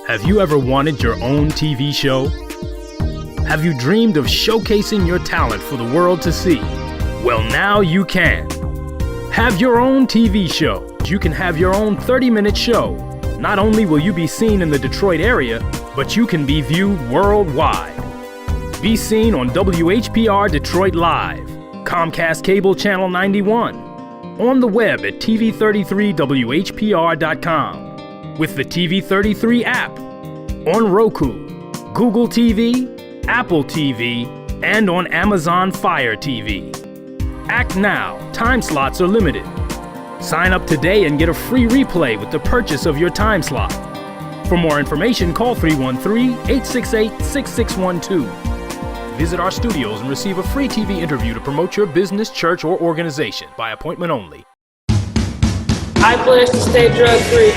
Have you ever wanted your own TV show? Have you dreamed of showcasing your talent for the world to see? Well, now you can. Have your own TV show. You can have your own 30-minute show. Not only will you be seen in the Detroit area, but you can be viewed worldwide. Be seen on WHPR Detroit Live, Comcast Cable Channel 91, on the web at TV33WHPR.com, with the TV33 app, on Roku, Google TV, Apple TV, and on Amazon Fire TV. Act now. Time slots are limited. Sign up today and get a free replay with the purchase of your time slot. For more information, call 313-868-6612. Visit our studios and receive a free TV interview to promote your business, church, or organization by appointment only. I pledge to stay drug-free.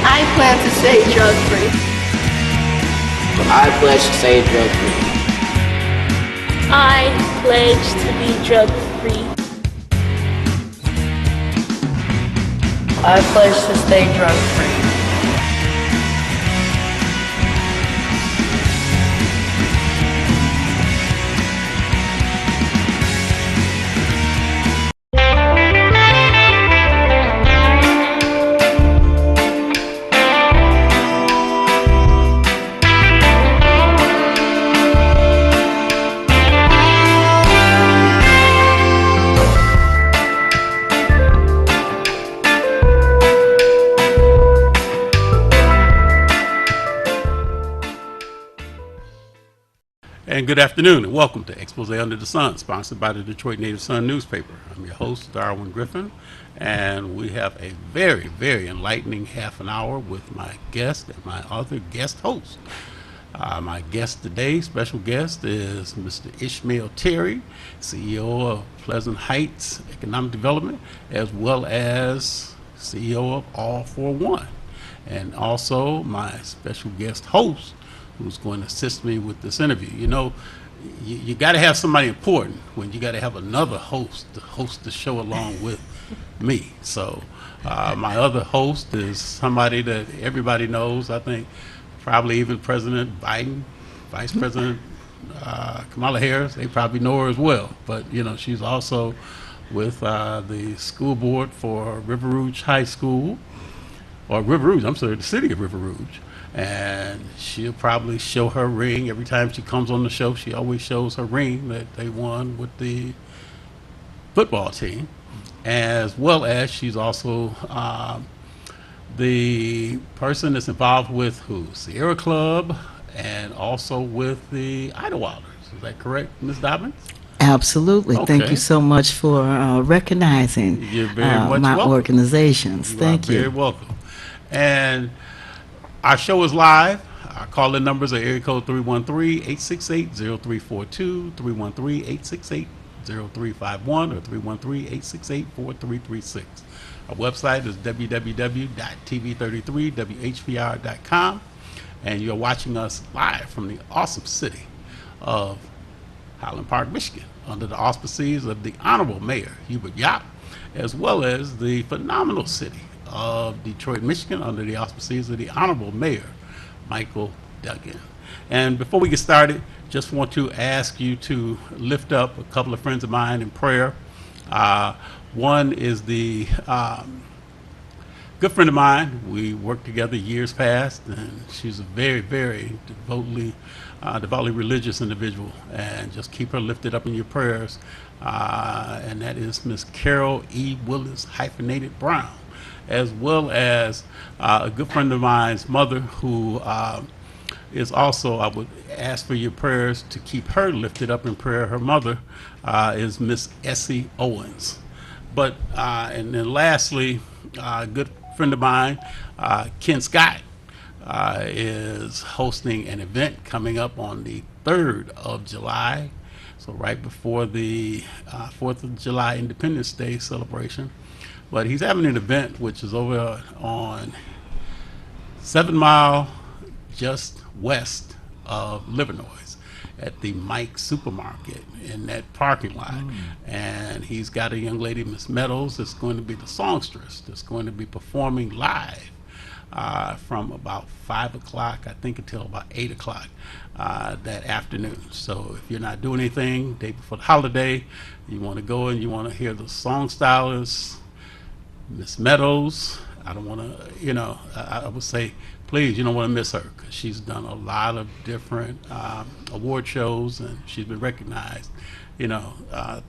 I plan to stay drug-free. I pledge to stay drug-free. I pledge to be drug-free. I pledge to stay drug-free. And good afternoon and welcome to Expose Under the Sun, sponsored by the Detroit Native Sun newspaper. I'm your host, Darwin Griffin, and we have a very, very enlightening half an hour with my guest and my other guest host. My guest today, special guest, is Mr. Ishmael Terry, CEO of Pleasant Heights Economic Development, as well as CEO of All for One. And also my special guest host, who's going to assist me with this interview. You know, you got to have somebody important when you got to have another host to host the show along with me. So my other host is somebody that everybody knows. I think probably even President Biden, Vice President Kamala Harris, they probably know her as well. But, you know, she's also with the school board for River Rouge High School, or River Rouge, I'm sorry, the city of River Rouge. And she'll probably show her ring every time she comes on the show. She always shows her ring that they won with the football team, as well as she's also the person that's involved with Sierra Club, and also with the Idlewilders. Is that correct, Ms. Dobbins? Absolutely. Okay. Thank you so much for recognizing You're very much my welcome. Organizations. Thank you. you. Very welcome. And our show is live. Our call-in numbers are area code 313-868-0342, 313-868-0351, or 313-868-4336. Our website is www.tv33whpr.com, and you're watching us live from the awesome city of Highland Park, Michigan, under the auspices of the Honorable Mayor Hubert Yap, as well as the phenomenal city of Detroit, Michigan, under the auspices of the Honorable Mayor Michael Duggan. And before we get started, just want to ask you to lift up a couple of friends of mine in prayer. One is the good friend of mine. We worked together years past, and she's a very, very devoutly religious individual, and just keep her lifted up in your prayers. And that is Miss Carol E. Willis-Brown, as well as a good friend of mine's mother, who is also, I would ask for your prayers to keep her lifted up in prayer. Her mother is Miss Essie Owens. But, and then lastly, a good friend of mine, Ken Scott, is hosting an event coming up on the 3rd of July, so right before the 4th of July Independence Day celebration. But he's having an event which is over on 7 Mile, just west of Livernois, at the Mike Supermarket in that parking lot. And he's got a young lady, Miss Meadows, that's going to be the songstress, that's going to be performing live from about 5 o'clock, I think, until about 8 o'clock that afternoon. So if you're not doing anything day before the holiday, you want to go and you want to hear the song stylist, Miss Meadows. I don't want to, I would say, please, you don't want to miss her, because she's done a lot of different award shows, and she's been recognized,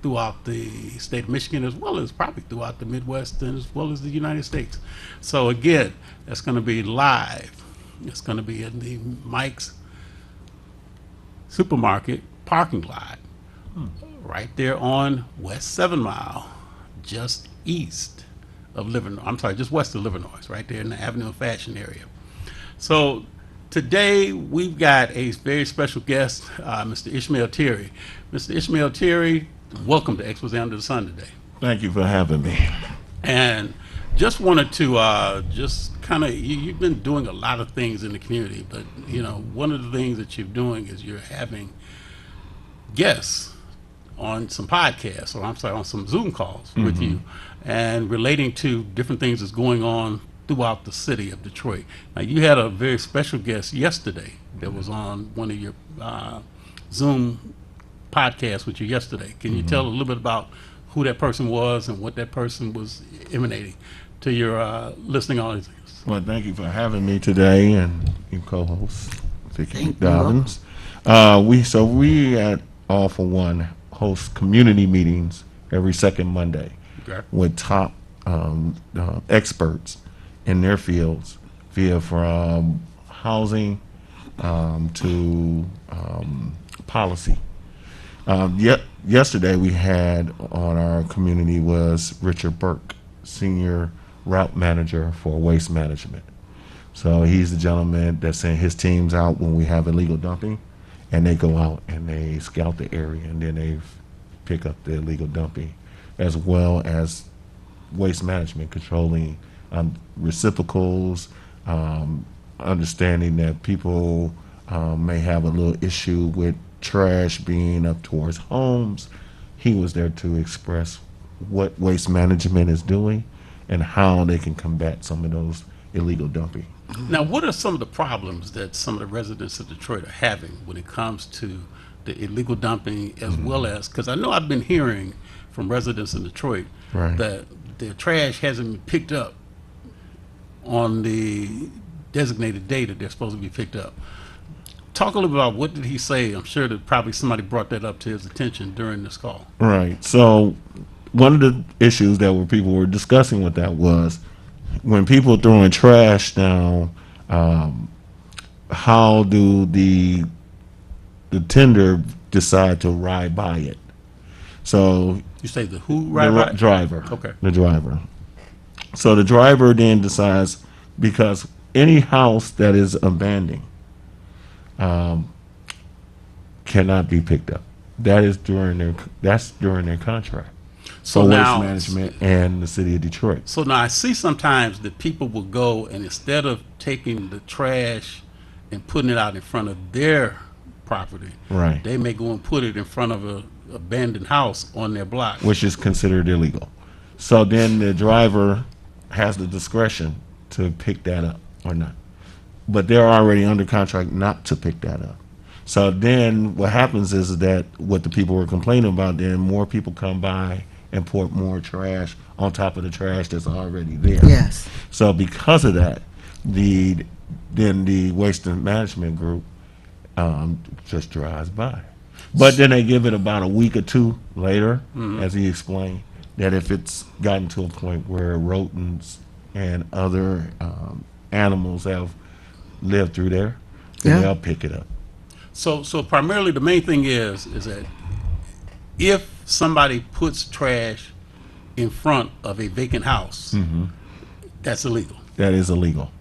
throughout the state of Michigan, as well as probably throughout the Midwest, and as well as the United States. So again, that's going to be live. It's going to be in the Mike's Supermarket parking lot, right there on West 7 Mile, just east of Livernois. I'm sorry, just west of Livernois, right there in the Avenue of Fashion area. So today we've got a very special guest, Mr. Ishmael Terry. Mr. Ishmael Terry, welcome to Expose Under the Sun today. Thank you for having me. And just wanted to just kind of, you've been doing a lot of things in the community, but one of the things that you're doing is you're having guests on some podcasts, or I'm sorry, on some Zoom calls with you, and relating to different things that's going on throughout the city of Detroit. Now, you had a very special guest yesterday that was on one of your Zoom podcasts with you yesterday. Can you tell a little bit about who that person was and what that person was emanating to your listening audience? Well, thank you for having me today, and your co-host, Vicki Thank Dobbins. We at All for One host community meetings every second Monday with top experts in their fields, from housing to policy. Yesterday we had on our community was Richard Burke, Senior Route Manager for Waste Management. So he's the gentleman that sent his teams out when we have illegal dumping, and they go out and they scout the area, and then they pick up the illegal dumping, as well as waste management, controlling reciprocals, understanding that people may have a little issue with trash being up towards homes. He was there to express what waste management is doing and how they can combat some of those illegal dumping. Now, what are some of the problems that some of the residents of Detroit are having when it comes to the illegal dumping, as well as, because I know I've been hearing from residents in Detroit that their trash hasn't been picked up on the designated day that they're supposed to be picked up. Talk a little bit about what did he say. I'm sure that probably somebody brought that up to his attention during this call. Right. So one of the issues that people were discussing with that was when people are throwing trash down, how do the tender decide to ride by it? So You say the who ride by? driver. Okay. The driver. So the driver then decides, because any house that is abandoned cannot be picked up. That's during their contract. So for now, Waste Management and the city of Detroit. So now I see sometimes that people will go, and instead of taking the trash and putting it out in front of their property, Right. they may go and put it in front of a abandoned house on their block. Which is considered illegal. So then the driver has the discretion to pick that up or not. But they're already under contract not to pick that up. So then what happens is that what the people were complaining about, then more people come by and pour more trash on top of the trash that's already there. Yes. So because of that, the waste management group just drives by. But then they give it about a week or two later, as he explained, that if it's gotten to a point where rodents and other animals have lived through there, then they'll pick it up. So primarily the main thing is that if somebody puts trash in front of a vacant house, that's illegal. That is illegal.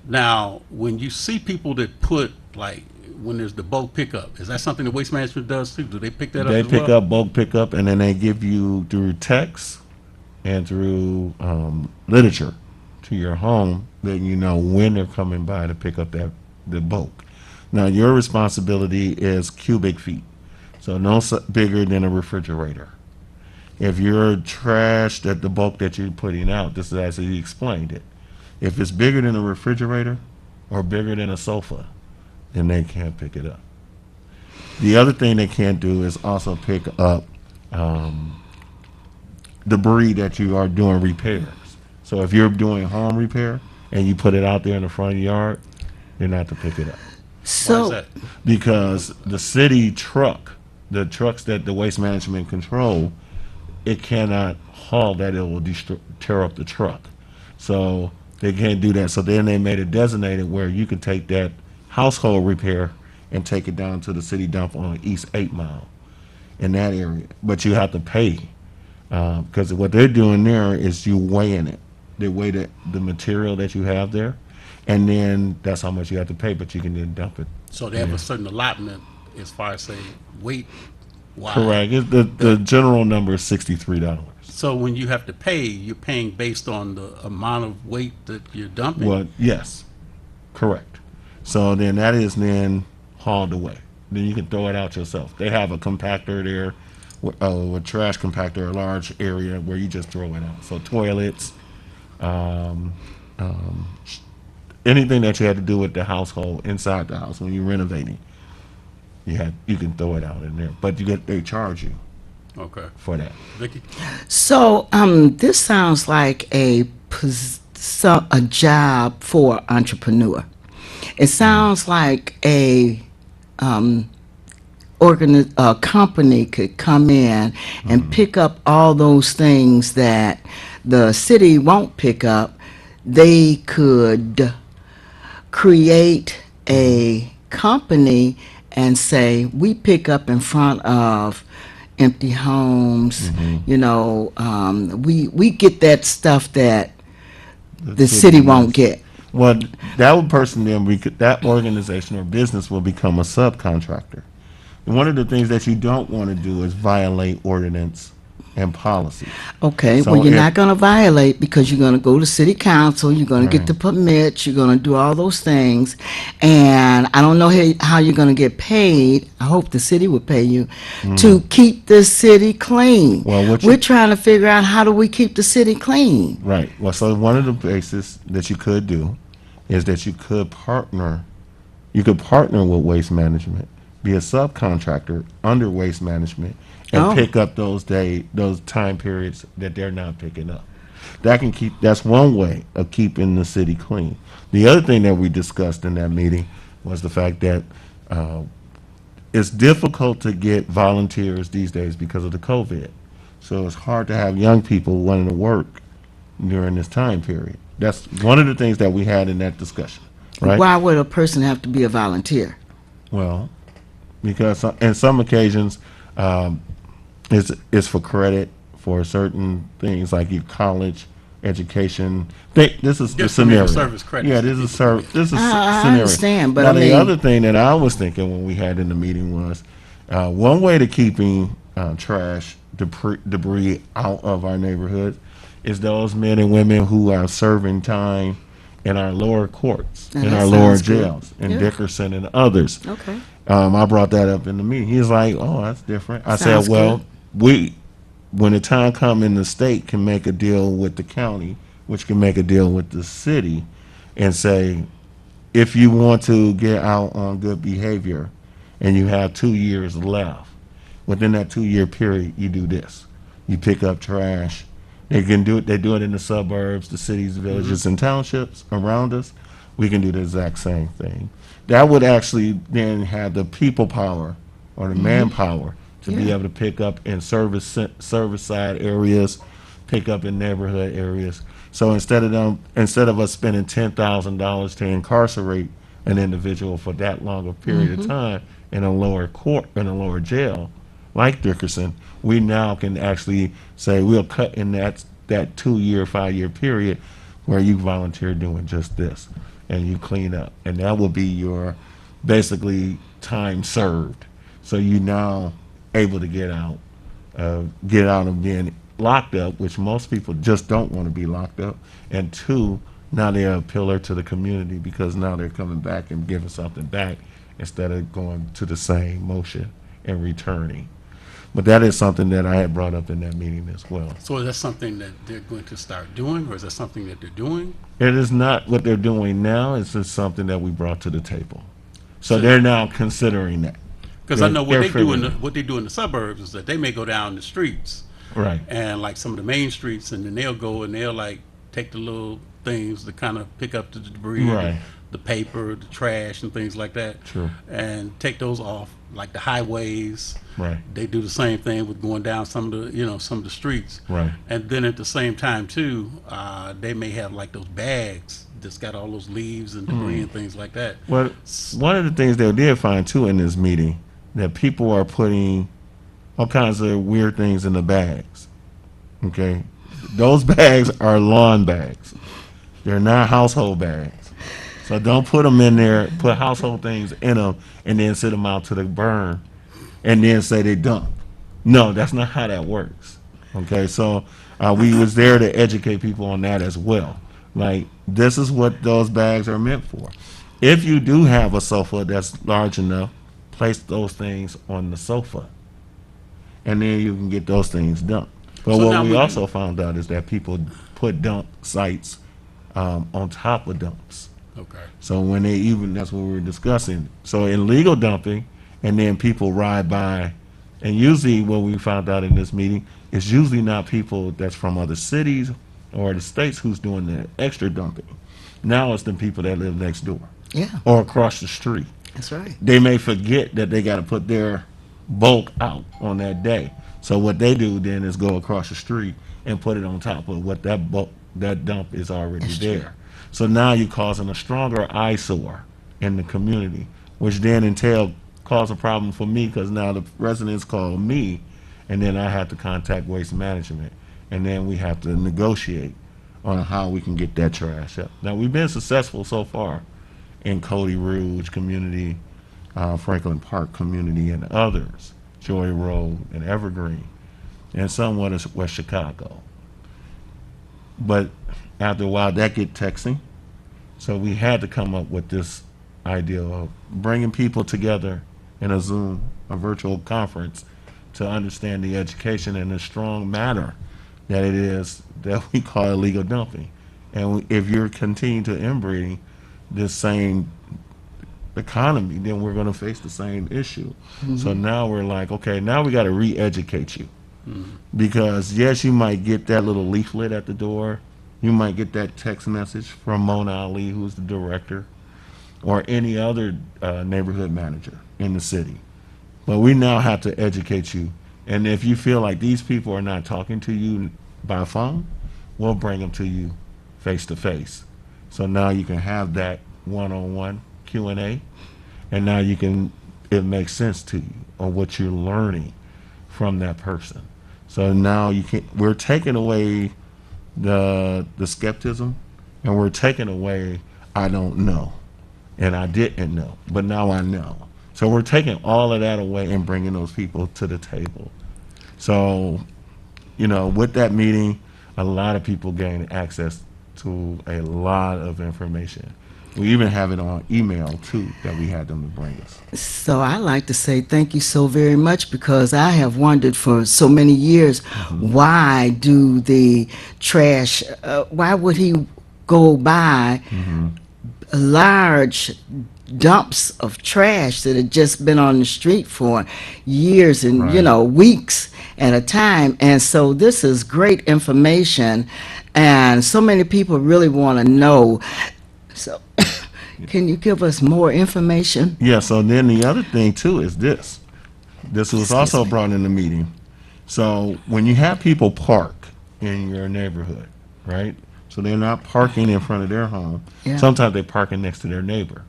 Now, when you see people that put, like, when there's the bulk pickup, is that something that Waste Management does too? Do they pick that up They as pick well? up bulk pickup, and then they give you through text and through literature to your home, that you know when they're coming by to pick up the bulk. Now, your responsibility is cubic feet, so no bigger than a refrigerator. If your trash, that the bulk that you're putting out, this is as he explained it, If it's bigger than a refrigerator or bigger than a sofa, then they can't pick it up. The other thing they can't do is also pick up debris that you are doing repairs. So if you're doing home repair and you put it out there in the front of your yard, you're not to pick it up. Why is So, that? Because the city truck, the trucks that the waste management control, it cannot haul that, it will tear up the truck. So they can't do that. So then they made it designated where you can take that household repair and take it down to the city dump on East 8 Mile in that area. But you have to pay, because what they're doing there is you weighing it. They weigh the material that you have there, and then that's how much you have to pay, but you can then dump it. So they have a certain allotment as far as say weight wise. Correct. The general number is $63. So when you have to pay, you're paying based on the amount of weight that you're dumping. Well, yes, correct. So then that is then hauled away. Then you can throw it out yourself. They have a compactor there, a trash compactor, a large area where you just throw it out. So toilets, anything that you had to do with the household inside the house when you're renovating, you can throw it out in there. But they charge you Okay. for that. Vicky? so this sounds like a job for entrepreneur. It sounds like a company could come in and pick up all those things that the city won't pick up. They could create a company and say, we pick up in front of empty homes. You know, we get that stuff that the city won't get. Well, that person then, that organization or business will become a subcontractor. And one of the things that you don't want to do is violate ordinance and policy. Okay, So well, you're if- not going to violate because you're going to go to city council, you're going to get the permits, you're going to do all those things, and I don't know how you're going to get paid. I hope the city will pay you to keep the city clean. Well, what you- We're trying to figure out how do we keep the city clean. Right. Well, so one of the bases that you could do is that you could partner with Waste Management, be a subcontractor under Waste Management, and Oh. pick up those time periods that they're not picking up. That's one way of keeping the city clean. The other thing that we discussed in that meeting was the fact that it's difficult to get volunteers these days because of the COVID. So it's hard to have young people wanting to work during this time period. That's one of the things that we had in that discussion, right? Why would a person have to be a volunteer? Well, because in some occasions, it's for credit for certain things like your college education. This is the Just community scenario. service credits. Yeah, this is I scenario. understand, but now, I the mean- other thing that I was thinking when we had in the meeting was one way to keeping trash debris out of our neighborhoods is those men and women who are serving time in our lower courts, Now, in that our lower sounds good. jails, in Yeah. Dickerson and others. Okay. I brought that up in the meeting. He's like, "Oh, that's different." I Sounds said, "Well, when the time comes in, the state can make a deal with the county, which can make a deal with the city, and say, if you want to get out on good behavior, and you have 2 years left, within that 2-year period, you do this: you pick up trash." They can do it. They do it in the suburbs, the cities, villages, and townships around us. We can do the exact same thing. That would actually then have the people power or the manpower to be Yeah. able to pick up in service side areas, pick up in neighborhood areas. So instead of us spending $10,000 to incarcerate an individual for that long a period of time in a lower court, in a lower jail, like Dickerson, we now can actually say we'll cut in that 2-year, 5-year period where you volunteer doing just this and you clean up, and that will be your basically time served. So you now able to get out of being locked up, which most people just don't want to be locked up, and 2, now they're a pillar to the community because now they're coming back and giving something back instead of going to the same motion and returning. But that is something that I had brought up in that meeting as well. So is that something that they're going to start doing, or is that something that they're doing? It is not what they're doing now. It's just something that we brought to the table. So So- they're now considering that. Because I know what they They're do figuring. what they do in the suburbs is that they may go down the streets Right. and like some of the main streets, and then they'll go and they'll like take the little things to kind of pick up the debris, Right. the paper, the trash, and things like that, True. and take those off like the highways. Right. They do the same thing with going down some of the some of the streets. Right. And then at the same time too, they may have like those bags that's got all those leaves and debris and things like that. Well, one of the things they did find too in this meeting, that people are putting all kinds of weird things in the bags. Okay? Those bags are lawn bags. They're not household bags. So don't put them in there, put household things in them, and then sit them out to the burn, and then say they dump. No, that's not how that works. Okay? So we was there to educate people on that as well. Like, this is what those bags are meant for. If you do have a sofa that's large enough, place those things on the sofa, and then you can get those things dumped. But So now what we we- also found out is that people put dump sites on top of dumps. Okay. So when they even, that's what we were discussing. So illegal dumping, and then people ride by, and usually what we found out in this meeting is usually not people that's from other cities or the states who's doing the extra dumping. Now it's the people that live next door Yeah, or across the street. that's right. They may forget that they got to put their bulk out on that day. So what they do then is go across the street and put it on top of what that bulk, that dump is already there. So now you're causing a stronger eyesore in the community, which then cause a problem for me, because now the residents call me, and then I have to contact Waste Management, and then we have to negotiate on how we can get that trash up. Now, we've been successful so far in Cody Rouge community, Franklin Park community, and others, Joy Road and Evergreen, and somewhat in West Chicago. But after a while, that get texting. So we had to come up with this idea of bringing people together in a Zoom, a virtual conference, to understand the education and the strong matter that it is that we call illegal dumping. And if you're continuing to inbreeding this same economy, then we're going to face the same issue. So now we're like, okay, now we got to re-educate you. Because yes, you might get that little leaflet at the door. You might get that text message from Mona Ali, who's the director, or any other neighborhood manager in the city. But we now have to educate you. And if you feel like these people are not talking to you by phone, we'll bring them to you face to face. So now you can have that one-on-one Q&A, and now you can, it makes sense to you on what you're learning from that person. So now you can, we're taking away the skepticism, and we're taking away I don't know and I didn't know, but now I know. So we're taking all of that away and bringing those people to the table. So, with that meeting, a lot of people gained access to a lot of information. We even have it on email too that we had them to bring us. So I like to say thank you so very much, because I have wondered for so many years, why do the trash, why would he go by large dumps of trash that had just been on the street for years and Right. weeks at a time. And so this is great information, and so many people really want to know. So can you give us more information? Yeah, so then the other thing too is this. This was also me. brought in the meeting. So when you have people park in your neighborhood, right? So they're not parking in front of their home. Yeah. Sometimes they're parking next to their neighbor,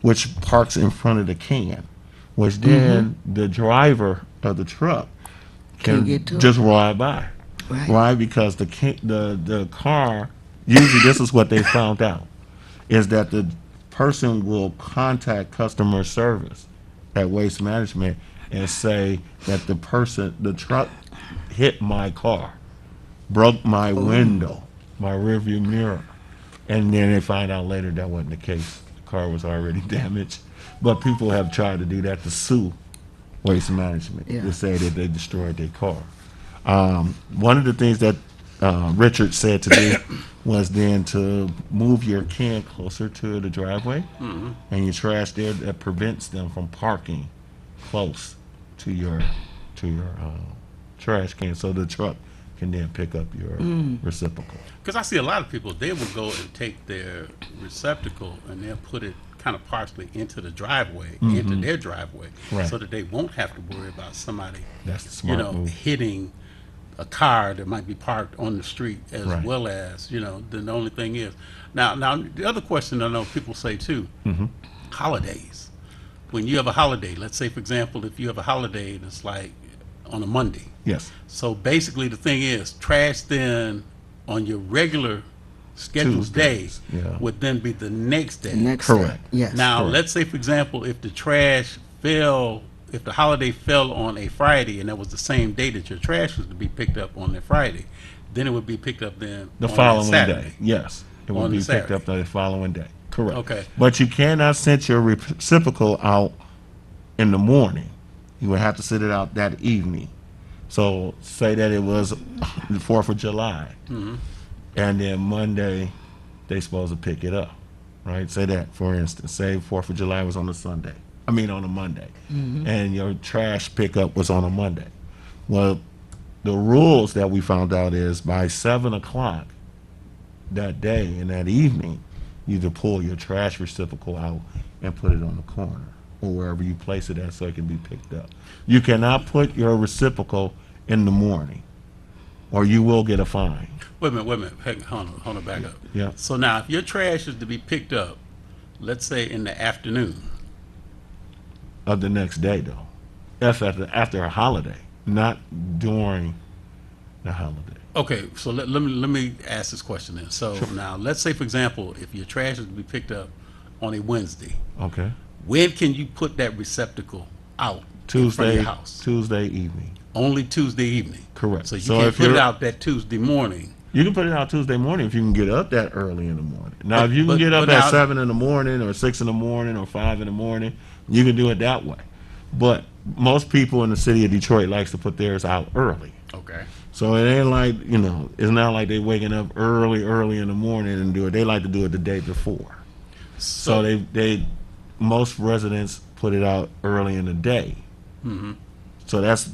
which parks in front of the can, which then the driver of the truck Can't can get to it. just ride by. Right. Why? Because the car, usually this is what they found out, is that the person will contact customer service at Waste Management and say that the truck hit my car, broke my window, my rearview mirror. And then they find out later that wasn't the case. The car was already damaged. But people have tried to do that to sue Waste Management. Yeah. They say that they destroyed their car. One of the things that Richard said to me was then to move your can closer to the driveway and your trash there, that prevents them from parking close to your trash can, so the truck can then pick up your reciprocal. Because I see a lot of people, they will go and take their receptacle and they'll put it kind of partially into the driveway, into their driveway, Right. so that they won't have to worry about somebody, That's the smart move. hitting a car that might be parked on the street, as Right. well as, then the only thing is, now the other question I know people say too, holidays. When you have a holiday, let's say for example, if you have a holiday that's like on a Monday, Yes. so basically, the thing is, trash then on your regular scheduled day Tuesdays, yeah. would then be the next day. Next Correct. day. Yes. Now, correct. let's say, for example, if the trash fell, if the holiday fell on a Friday and that was the same day that your trash was to be picked up on that Friday, then it would be picked up then The on following that day. Saturday. Yes. It will On be the picked Saturday. up the following day. Correct. Okay. But you cannot send your reciprocal out in the morning. You would have to send it out that evening. So say that it was the 4th of July. And then Monday, they supposed to pick it up. Right? Say that, for instance. Say 4th of July was on a Sunday. I mean on a Monday. And your trash pickup was on a Monday. Well, the rules that we found out is by 7 o'clock that day and that evening, you to pull your trash reciprocal out and put it on the corner or wherever you place it at so it can be picked up. You cannot put your reciprocal in the morning or you will get a fine. Wait a minute. Hey, hold on, back up. Yeah. So now, if your trash is to be picked up, let's say in the afternoon, Of the next day, though. That's after a holiday, not during the holiday. okay, so let me ask this question then. So now, let's say, for example, if your trash is to be picked up on a Wednesday, Okay. when can you put that receptacle out in front of Tuesday, your house? Tuesday evening. Only Tuesday evening. Correct. So you So can't if put it you're- out that Tuesday morning. You can put it out Tuesday morning if you can get up that early in the morning. Now, But- if you can but- get up but at now- 7 in the morning or 6 in the morning or 5 in the morning, you can do it that way. But most people in the city of Detroit likes to put theirs out early. Okay. So it ain't like, it's not like they waking up early in the morning and do it. They like to do it the day before. So most residents put it out early in the day. So that's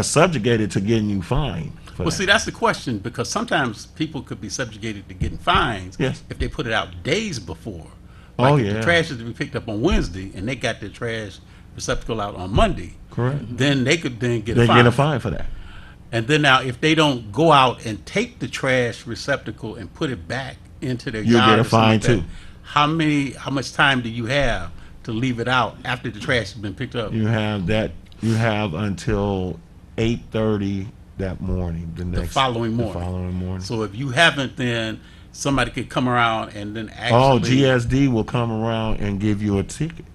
subjugated to getting you fined. For Well, that. see, that's the question, because sometimes people could be subjugated to getting fines Yes. if they put it out days before. Oh, Like if yeah. the trash is to be picked up on Wednesday and they got their trash receptacle out on Monday, Correct. then they could then get They a fine. get a fine for that. And then now, if they don't go out and take the trash receptacle and put it back into their You'll yard, get a or something like fine, that, too. How much time do you have to leave it out after the trash has been picked up? You have until 8:30 that morning. The following morning. The following morning. So if you haven't, then somebody could come around and then Oh, actually. GSD will come around and give you a ticket,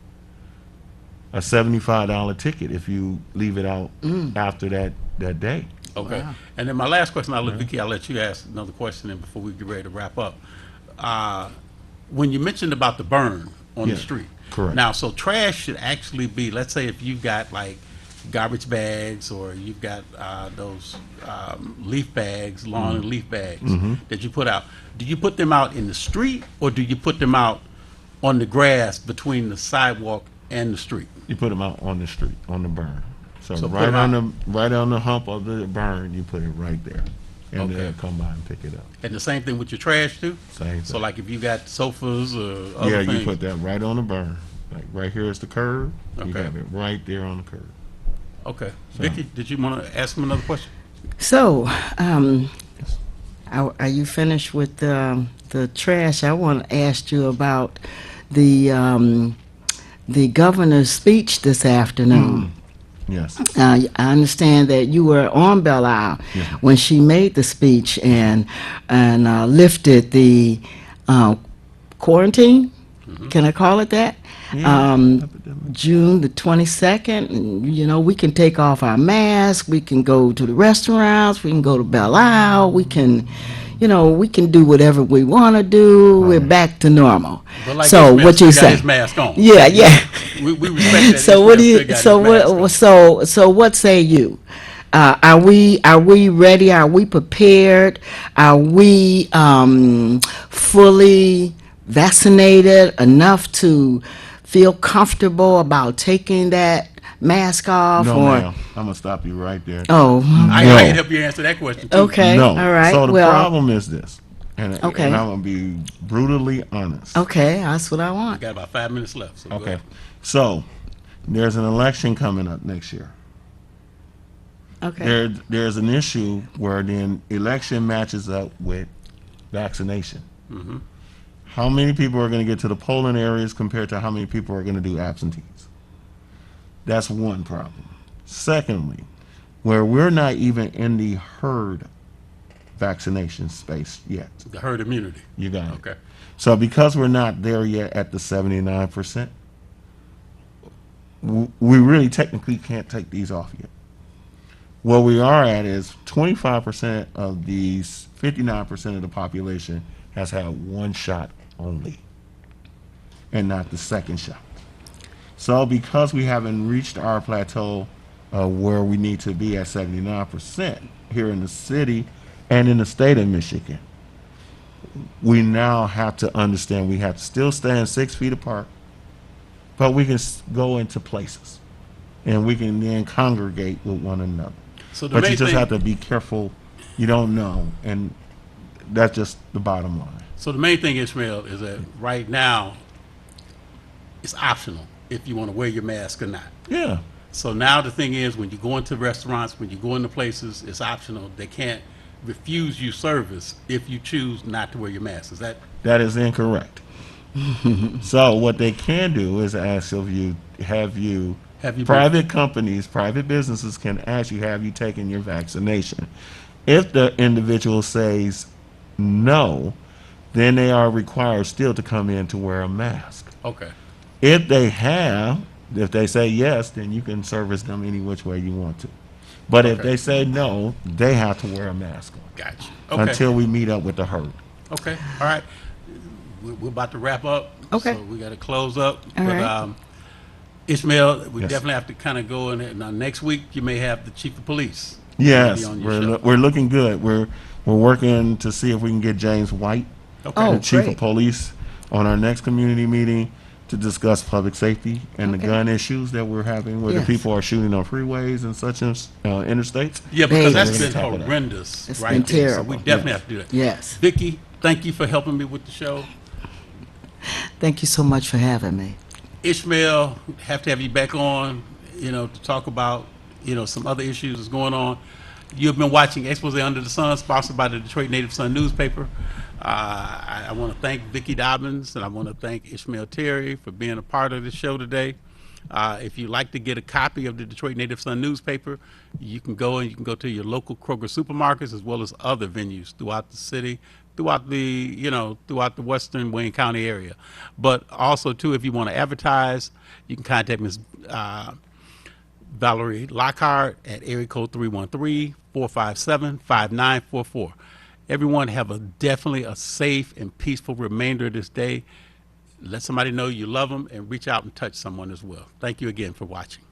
a $75 ticket if you leave it out after that day. Okay. And then my last question, Vicky, I'll let you ask another question and before we get ready to wrap up. When you mentioned about the burn on Yeah, the street. correct. Now, so trash should actually be, let's say if you've got like garbage bags or you've got those leaf bags, lawn and leaf bags that you put out. Do you put them out in the street or do you put them out on the grass between the sidewalk and the street? You put them out on the street, on the burn. So, So put right 'em on out. right on the hump of the burn, you put it right there, and Okay. they'll come by and pick it up. And the same thing with your trash too? Same So thing. like if you got sofas or other Yeah, things. you put that right on the burn. Like right here is the curb. You Okay. have it right there on the curb. Okay. Vicky, did you want to ask him another question? So, are you finished with the trash? I want to ask you about the governor's speech this afternoon. Yes. I understand that you were on Belle Isle when she made the speech and lifted the quarantine. Can I call it that? June the 22nd. And, we can take off our masks. We can go to the restaurants. We can go to Belle Isle. We can, you know, we can do whatever we want to do. We're back to normal. But like So Ishmael what you still got say? his mask on. Yeah, yeah. We respect that. So what do Ishmael you? still got his mask on. So what say you? Are we ready? Are we prepared? Are we fully vaccinated enough to feel comfortable about taking that mask off? No, or ma'am. I'm gonna stop you right there. oh, I No. can help you answer that question too. okay, No. all right. So the well, problem is this, and Okay. I'm gonna be brutally honest. okay, that's what I We want. got about 5 minutes left. So go Okay. ahead. So there's an election coming up next year. Okay. There's an issue where the election matches up with vaccination. How many people are going to get to the polling areas compared to how many people are going to do absentees? That's one problem. Secondly, where we're not even in the herd vaccination space yet. The herd immunity. You got it. Okay. So because we're not there yet at the 79%, we really technically can't take these off yet. What we are at is 25% of these 59% of the population has had one shot only and not the second shot. So because we haven't reached our plateau where we need to be at 79% here in the city and in the state of Michigan, we now have to understand we have to still stand 6 feet apart, but we can go into places and we can then congregate with one another. So the But main you just thing, have to be careful. You don't know, and that's just the bottom line. So the main thing, Ishmael, is that right now it's optional if you want to wear your mask or not. Yeah, So now the thing is, when you go into restaurants, when you go into places, it's optional. They can't refuse you service if you choose not to wear your mask. Is that that is incorrect. So what they can do is ask of you, have you private companies, private businesses can ask you, have you taken your vaccination? If the individual says no, then they are required still to come in to wear a mask. okay? If they say yes, then you can service them any which way you want to. But if Okay. they say no, they have to wear a mask on Gotcha. Okay. until we meet up with the herd. Okay. All right. We're about to wrap up. Okay. So we got to close up. All but right. Ishmael, we Yes. definitely have to kind of go in it. Now next week you may have the chief of police. Yes, be on your show. we're looking good. We're working to see if we can get James White, Okay. Oh, the chief great. of police, on our next community meeting to discuss public safety and the Okay. gun issues that we're having, where Yes. the people are shooting on freeways and such as interstates. Yeah, because Baby. that's We're been gonna tackle that. horrendous. It's right been there. So terrible. we definitely Yes. have to do that. Yes. Vicky, thank you for helping me with the show. Thank you so much for having me. Ishmael, have to have you back on, to talk about, some other issues that's going on. You've been watching Expose Under the Sun, sponsored by the Detroit Native Sun newspaper. I want to thank Vicki Dobbins, and I want to thank Ishmael Terry for being a part of the show today. If you'd like to get a copy of the Detroit Native Sun newspaper, you can go to your local Kroger supermarkets as well as other venues throughout the city, throughout the western Wayne County area. But also too, if you want to advertise, you can contact Ms. Valerie Lockhart at area code 313-457-5944. Everyone have definitely a safe and peaceful remainder of this day. Let somebody know you love them and reach out and touch someone as well. Thank you again for watching.